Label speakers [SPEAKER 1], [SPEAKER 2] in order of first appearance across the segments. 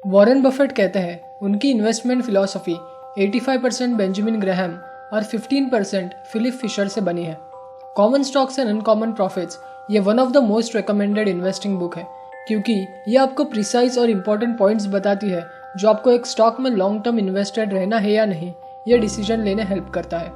[SPEAKER 1] Warren Buffett कहते हैं उनकी इन्वेस्टमेंट फिलॉसफी 85% बेंजामिन ग्राहम और 15% फिलिप फिशर से बनी है। Common stocks and uncommon profits ये one of the most recommended investing book है, क्योंकि ये आपको प्रिसाइज और इम्पोर्टेंट पॉइंट्स बताती है जो आपको एक स्टॉक में लॉन्ग टर्म इन्वेस्टेड रहना है या नहीं, ये डिसीजन लेने हेल्प करता है।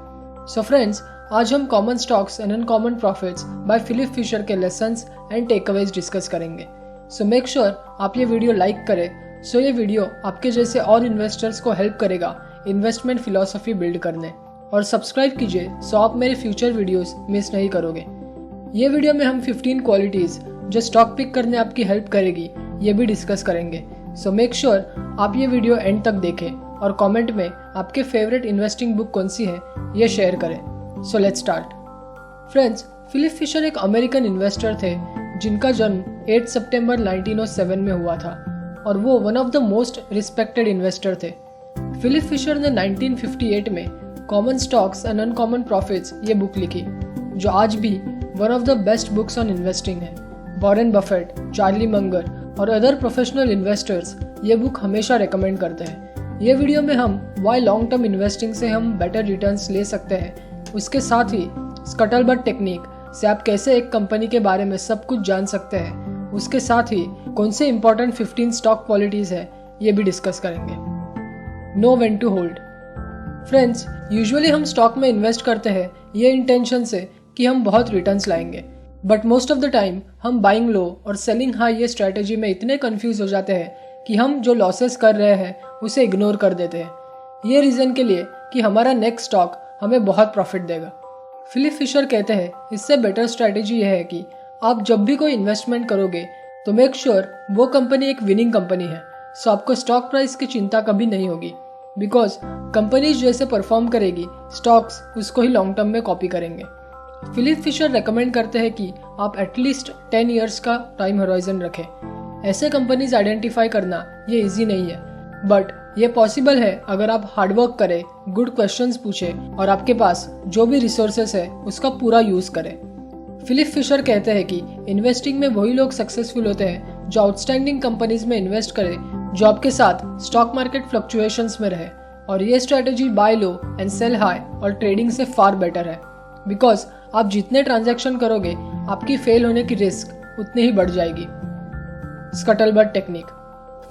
[SPEAKER 1] सो फ्रेंड्स, आज हम common stocks and uncommon profits by Philip Fisher के लेसन्स एंड टेकअवेज डिस्कस करेंगे। सो मेक श्योर आप ये वीडियो लाइक करें, सो ये वीडियो आपके जैसे और इन्वेस्टर्स को हेल्प करेगा इन्वेस्टमेंट फिलॉसफी बिल्ड करने, और सब्सक्राइब कीजिए सो आप मेरे फ्यूचर वीडियोस मिस नहीं करोगे। ये वीडियो में हम 15 क्वालिटीज जो स्टॉक पिक करने आपकी हेल्प करेगी ये भी डिस्कस करेंगे। सो मेक श्योर आप ये वीडियो एंड तक देखें और कमेंट में आपके फेवरेट इन्वेस्टिंग बुक कौन सी है ये शेयर करें। So let's start. Friends, Philip Fisher एक अमेरिकन इन्वेस्टर थे जिनका जन्म 8 सितंबर 1907 में हुआ था और वो one of the most respected investor थे। फिलिप फिशर ने 1958 में common stocks and uncommon profits ये बुक लिखी, जो आज भी one of the best books on investing है। वॉरेन बफेट, चार्ली मंगर और अदर प्रोफेशनल इन्वेस्टर्स ये बुक हमेशा रेकमेंड करते हैं। ये वीडियो में हम वाई लॉन्ग टर्म इन्वेस्टिंग से हम बेटर रिटर्न्स ले सकते हैं, उसके साथ ही स्कटलबट टेक्निक से आप कैसे एक कंपनी के बारे में सब कुछ जान सकते हैं, उसके साथ ही कौन से इंपॉर्टेंट 15 स्टॉक क्वालिटीज है ये भी डिस्कस करेंगे। Know when to hold. Friends, usually हम स्टॉक में इन्वेस्ट करते हैं ये इंटेंशन से कि हम बहुत रिटर्न्स लाएंगे, but most of the time हम बाइंग लो और सेलिंग हाई ये स्ट्रैटेजी में इतने कंफ्यूज हो जाते हैं कि हम जो लॉसेस कर रहे हैं उसे इग्नोर कर देते हैं, ये रीजन के लिए कि हमारा नेक्स्ट स्टॉक हमें बहुत प्रॉफिट देगा। फिलिप फिशर कहते हैं इससे बेटर स्ट्रैटेजी यह है कि आप जब भी कोई इन्वेस्टमेंट करोगे तो मेक श्योर वो कंपनी एक विनिंग कंपनी है, सो आपको स्टॉक प्राइस की चिंता कभी नहीं होगी, बिकॉज कंपनीज जैसे परफॉर्म करेगी स्टॉक्स उसको ही लॉन्ग टर्म में कॉपी करेंगे। फिलिप फिशर रेकमेंड करते हैं कि आप एटलीस्ट 10 ईयर्स का टाइम होराइजन रखें। ऐसे कंपनीज आइडेंटिफाई करना ये इजी नहीं है, बट ये पॉसिबल है अगर आप हार्डवर्क करें, गुड क्वेश्चंस पूछें और आपके पास जो भी रिसोर्सेस है उसका पूरा यूज करें। फिलिप फिशर कहते हैं कि इन्वेस्टिंग में वही लोग सक्सेसफुल होते हैं जो आउटस्टैंडिंग कंपनीज में इन्वेस्ट करें जो आपके साथ स्टॉक मार्केट फ्लक्चुएशंस में रहे, और ये strategy buy low and sell high और ट्रेडिंग से फार बेटर है, बिकॉज आप जितने ट्रांजैक्शन करोगे आपकी फेल होने की रिस्क उतनी ही बढ़ जाएगी। Scuttlebutt technique.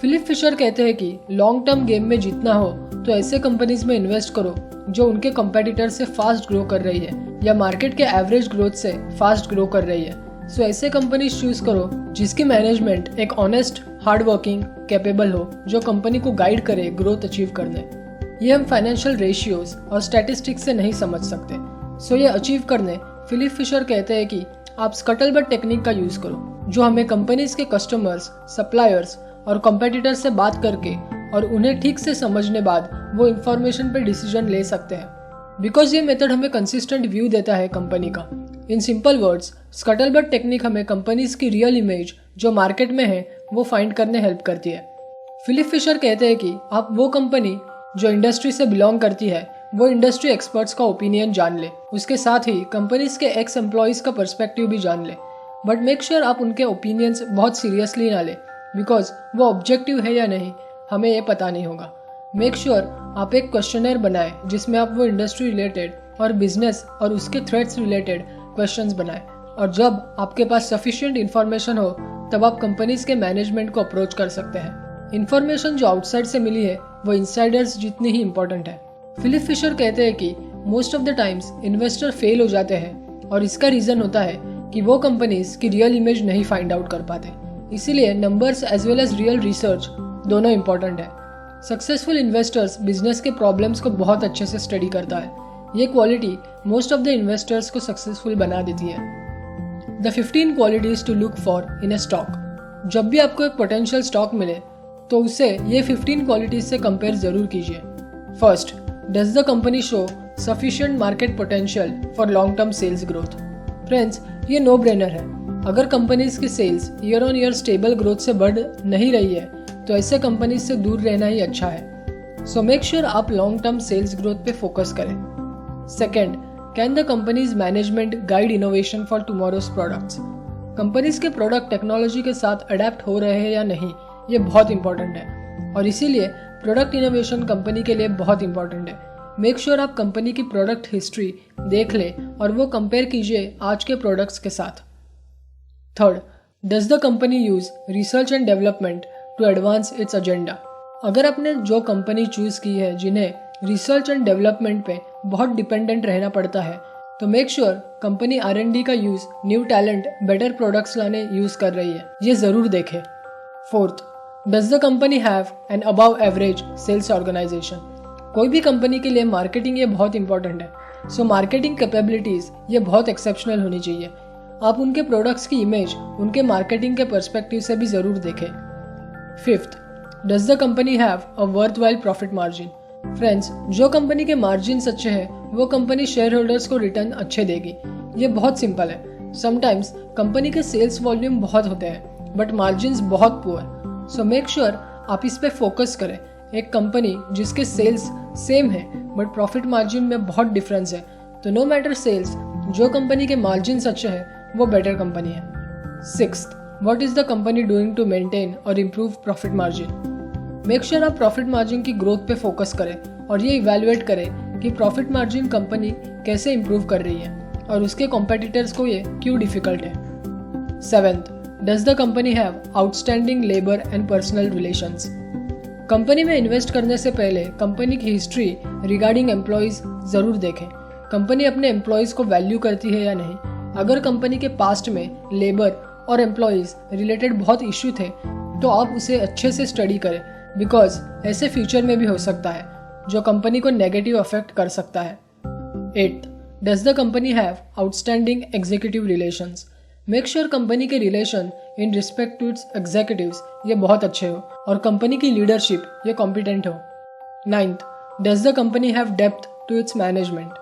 [SPEAKER 1] फिलिप फिशर कहते हैं कि लॉन्ग टर्म गेम में जीतना हो तो ऐसे कंपनीज में इन्वेस्ट करो जो उनके कंपेटिटर से फास्ट ग्रो कर रही है या मार्केट के एवरेज ग्रोथ से फास्ट ग्रो कर रही है। सो ऐसे कंपनीज चूज करो जिसकी मैनेजमेंट एक ऑनेस्ट, हार्ड वर्किंग, कैपेबल हो, जो कंपनी को गाइड करे ग्रोथ अचीव करने। ये हम फाइनेंशियल रेशियोज और स्टैटिस्टिक्स से नहीं समझ सकते। सो ये अचीव करने फिलिप फिशर कहते हैं कि आप स्कटलबट टेक्निक का यूज करो, जो हमें कंपनीज के कस्टमर्स, सप्लायर्स और कॉम्पिटिटर से बात करके और उन्हें ठीक से समझने बाद वो इन्फॉर्मेशन पे डिसीजन ले सकते हैं, बिकॉज ये मेथड हमें कंसिस्टेंट व्यू देता है कंपनी का। In simple words, scuttlebutt technique हमें कंपनीज की रियल इमेज जो मार्केट में है वो फाइंड करने हेल्प करती है। फिलिप फिशर कहते हैं कि आप वो कंपनी जो इंडस्ट्री से बिलोंग करती है वो इंडस्ट्री एक्सपर्ट्स का ओपिनियन जान ले, उसके साथ ही कंपनीज के एक्स एम्प्लॉयज का पर्सपेक्टिव भी जान ले, बट मेक श्योर आप उनके ओपिनियंस बहुत सीरियसली ना ले, बिकॉज वो ऑब्जेक्टिव है या नहीं हमें ये पता नहीं होगा। मेक श्योर आप एक क्वेश्चनर बनाएं जिसमें आप वो इंडस्ट्री रिलेटेड और बिजनेस और उसके थ्रेट्स रिलेटेड क्वेश्चंस बनाएं, और जब आपके पास सफिशिएंट इन्फॉर्मेशन हो तब आप कंपनीज के मैनेजमेंट को अप्रोच कर सकते हैं। इन्फॉर्मेशन जो आउटसाइड से मिली है वो इनसाइडर्स जितनी ही इंपॉर्टेंट है। फिलिप फिशर कहते हैं कि most of the times investor fail हो जाते हैं और इसका रीजन होता है कि वो कंपनीज की रियल इमेज नहीं फाइंड आउट कर पाते। इसीलिए numbers as well as real research दोनों इंपॉर्टेंट है। सक्सेसफुल इन्वेस्टर्स बिजनेस के प्रॉब्लम्स को बहुत अच्छे से स्टडी करता है। ये quality most of the investors को सक्सेसफुल बना देती है। The 15 qualities to look for in a stock. जब भी आपको एक पोटेंशियल स्टॉक मिले तो उसे ये 15 क्वालिटीज से कंपेयर जरूर कीजिए। First, does the company show sufficient market potential for long term sales growth. Friends, ये नो ब्रेनर है। अगर कंपनीज की sales year on year stable growth से बढ़ नहीं रही है तो ऐसे कंपनीज से दूर रहना ही अच्छा है। सो मेक श्योर आप लॉन्ग टर्म सेल्स ग्रोथ पे फोकस करें। Second, can the companies management guide innovation for tomorrow's products. Companies के प्रोडक्ट टेक्नोलॉजी के साथ अडेप्ट हो रहे हैं या नहीं, ये बहुत इंपॉर्टेंट है। और इसीलिए प्रोडक्ट इनोवेशन कंपनी के लिए बहुत इंपॉर्टेंट है। मेक श्योर आप कंपनी की प्रोडक्ट हिस्ट्री देख लें और वो कंपेयर कीजिए आज के प्रोडक्ट्स के साथ। Third, does the company use research and development to advance its agenda. अगर आपने जो कंपनी चूज की है जिन्हें रिसर्च एंड डेवलपमेंट पे बहुत डिपेंडेंट रहना पड़ता है, तो मेक श्योर कंपनी R&D का use new talent, better products लाने यूज कर रही है, ये जरूर देखें। Fourth, does the company have an above average sales organisation. कोई भी कंपनी के लिए मार्केटिंग ये बहुत इंपॉर्टेंट है। सो मार्केटिंग कैपेबिलिटीज ये बहुत एक्सेप्शनल होनी चाहिए। आप उनके प्रोडक्ट्स की इमेज उनके मार्केटिंग के पर्सपेक्टिव से भी जरूर देखें। Fifth, does the company have a worthwhile profit margin. Friends, जो कंपनी के मार्जिन अच्छे हैं वो कंपनी शेयर होल्डर्स को रिटर्न अच्छे देगी। ये बहुत सिंपल है। समटाइम्स कंपनी के सेल्स वॉल्यूम बहुत होते हैं बट मार्जिन बहुत पुअर। सो मेक श्योर आप इस पे फोकस करें। एक कंपनी जिसके सेल्स सेम है बट प्रॉफिट मार्जिन में बहुत डिफरेंस है, तो नो मैटर सेल्स, जो कंपनी के मार्जिन अच्छे हैं वो बेटर कंपनी है। Sixth, what is the company doing to maintain और improve profit margin. Make sure आप प्रॉफिट मार्जिन की ग्रोथ पे फोकस करें और ये इवैल्यूएट करें कि प्रॉफिट मार्जिन कंपनी कैसे इम्प्रूव कर रही है और उसके कॉम्पिटिटर्स को ये क्यों डिफिकल्ट है। Seventh, does the company have outstanding labour and personal relations. Company में इन्वेस्ट करने से पहले कंपनी की हिस्ट्री रिगार्डिंग एम्प्लॉयज जरूर देखें। कंपनी अपने एम्प्लॉयज को वैल्यू करती है या नहीं। अगर कंपनी के पास्ट में लेबर और एम्प्लॉयज रिलेटेड बहुत इश्यू थे तो आप उसे अच्छे से स्टडी करें, बिकॉज ऐसे फ्यूचर में भी हो सकता है जो कंपनी को नेगेटिव अफेक्ट कर सकता है। 8th, does the company have outstanding executive relations. Make sure company के relation in respect to its executives ये बहुत अच्छे हो और कंपनी की लीडरशिप ये कॉम्पिटेंट हो। 9th, does the company have depth to its management.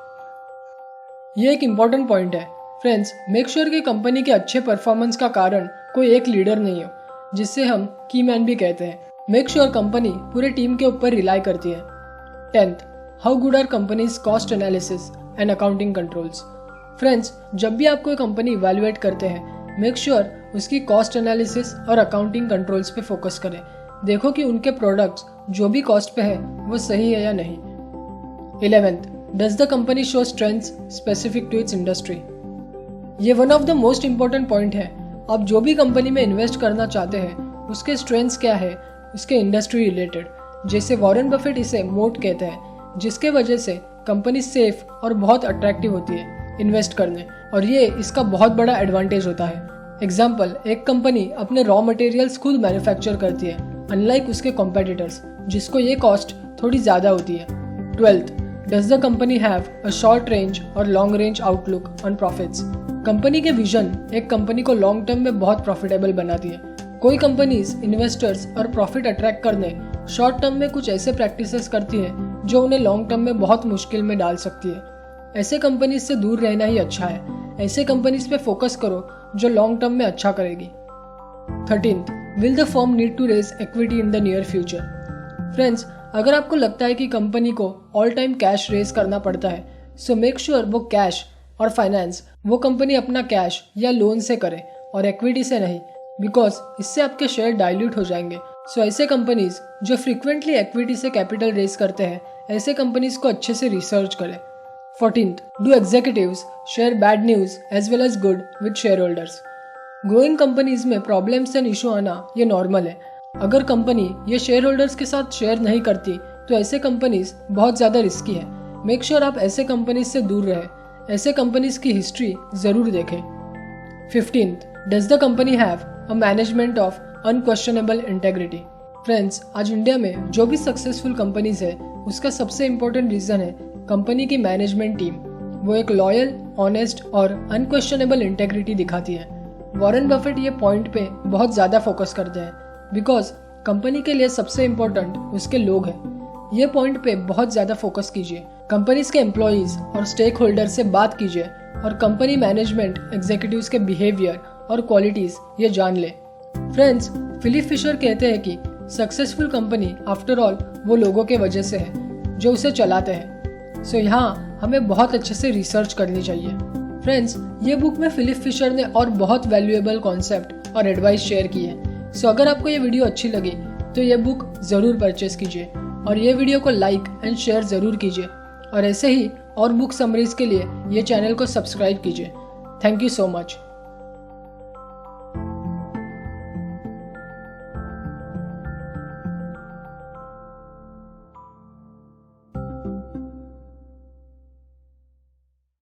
[SPEAKER 1] ये एक इम्पॉर्टेंट पॉइंट है। फ्रेंड्स, मेक श्योर कि कंपनी के अच्छे परफॉर्मेंस का कारण कोई एक लीडर नहीं हो, जिससे हम की मैन भी कहते हैं। मेक श्योर कंपनी पूरे टीम के ऊपर रिलाई करती है। 10th, how good are companies cost analysis and accounting controls. Friends, जब भी आप कोई कंपनी इवैल्यूएट करते हैं, मेक श्योर उसकी कॉस्ट एनालिसिस और अकाउंटिंग कंट्रोल्स पे फोकस करें। देखो कि उनके प्रोडक्ट्स जो भी कॉस्ट पे है वो सही है या नहीं। 11th, does the company show strengths specific to its industry. ये one of the most important point है। आप जो भी कंपनी में इन्वेस्ट करना चाहते हैं उसके स्ट्रेंथ्स क्या है उसके इंडस्ट्री रिलेटेड। जैसे वॉरेन बफेट इसे मोट कहते हैं, जिसके वजह से कंपनी सेफ और बहुत अट्रैक्टिव होती है इन्वेस्ट करने, और ये इसका बहुत बड़ा एडवांटेज होता है। एग्जाम्पल, एक कंपनी अपने रॉ मटेरियल्स खुद मैन्युफैक्चर करती है, अनलाइक उसके कॉम्पिटिटर्स जिसको ये कॉस्ट थोड़ी ज़्यादा होती है। 12th, does the company have a short range और long range outlook on profits. Company के विजन एक कंपनी को लॉन्ग टर्म में बहुत प्रॉफिटेबल बनाती है। कोई कंपनीज इन्वेस्टर्स और प्रॉफिट अट्रैक्ट करने शॉर्ट टर्म में कुछ ऐसे प्रैक्टिसेस करती है जो उन्हें लॉन्ग टर्म में बहुत मुश्किल में डाल सकती है। ऐसे कंपनीज से दूर रहना ही अच्छा है। ऐसे कंपनीज पे फोकस करो जो लॉन्ग टर्म में अच्छा करेगी। 13th, will the firm need to raise equity in the near future. Friends, अगर आपको लगता है कि कंपनी को ऑल टाइम कैश रेज करना पड़ता है, सो मेक श्योर वो कैश और फाइनेंस वो कंपनी अपना कैश या लोन से करे और इक्विटी से नहीं, बिकॉज इससे आपके शेयर डाइल्यूट हो जाएंगे। सो ऐसे कंपनीज जो फ्रीक्वेंटली इक्विटी से कैपिटल रेज करते हैं, ऐसे कंपनीज को अच्छे से रिसर्च करें। 14th, do executives share bad news as well as good with shareholders. Growing companies में प्रॉब्लम्स एंड इशू आना ये नॉर्मल है। अगर कंपनी ये शेयर होल्डर्स के साथ शेयर नहीं करती तो ऐसे कंपनीज बहुत ज़्यादा रिस्की है। मेक श्योर आप ऐसे कंपनीज से दूर रहें। ऐसे कंपनीज की हिस्ट्री ज़रूर देखें। 15th, does the company have a management of unquestionable integrity. Friends, आज इंडिया में जो भी सक्सेसफुल कंपनीज है उसका सबसे इम्पोर्टेंट रीज़न है कंपनी की मैनेजमेंट टीम। वो एक लॉयल, ऑनेस्ट और अनक्वेश्चनेबल इंटेग्रिटी दिखाती है। वॉरेन बफेट ये पॉइंट पे बहुत ज़्यादा फोकस करते हैं, बिकॉज कंपनी के लिए सबसे इम्पोर्टेंट उसके लोग हैं। ये पॉइंट पे बहुत ज़्यादा फोकस कीजिए। कंपनीज के एम्प्लॉयज़ और स्टेक होल्डर से बात कीजिए और कंपनी मैनेजमेंट एग्जीक्यूटिव्स के बिहेवियर और क्वालिटीज़ ये जान ले। फ्रेंड्स, फिलिप फिशर कहते हैं कि सक्सेसफुल कंपनी आफ्टर ऑल वो लोगों के वजह से है जो उसे चलाते हैं। सो यहाँ हमें बहुत अच्छे से रिसर्च करनी चाहिए। फ्रेंड्स, ये बुक में फिलिप फिशर ने और बहुत वैल्यूएबल कॉन्सेप्ट और एडवाइस शेयर की है। सो अगर आपको ये वीडियो अच्छी लगी तो ये बुक ज़रूर परचेस कीजिए और ये वीडियो को लाइक एंड शेयर ज़रूर कीजिए और ऐसे ही और बुक समरीज के लिए ये चैनल को सब्सक्राइब कीजिए। Thank you so much.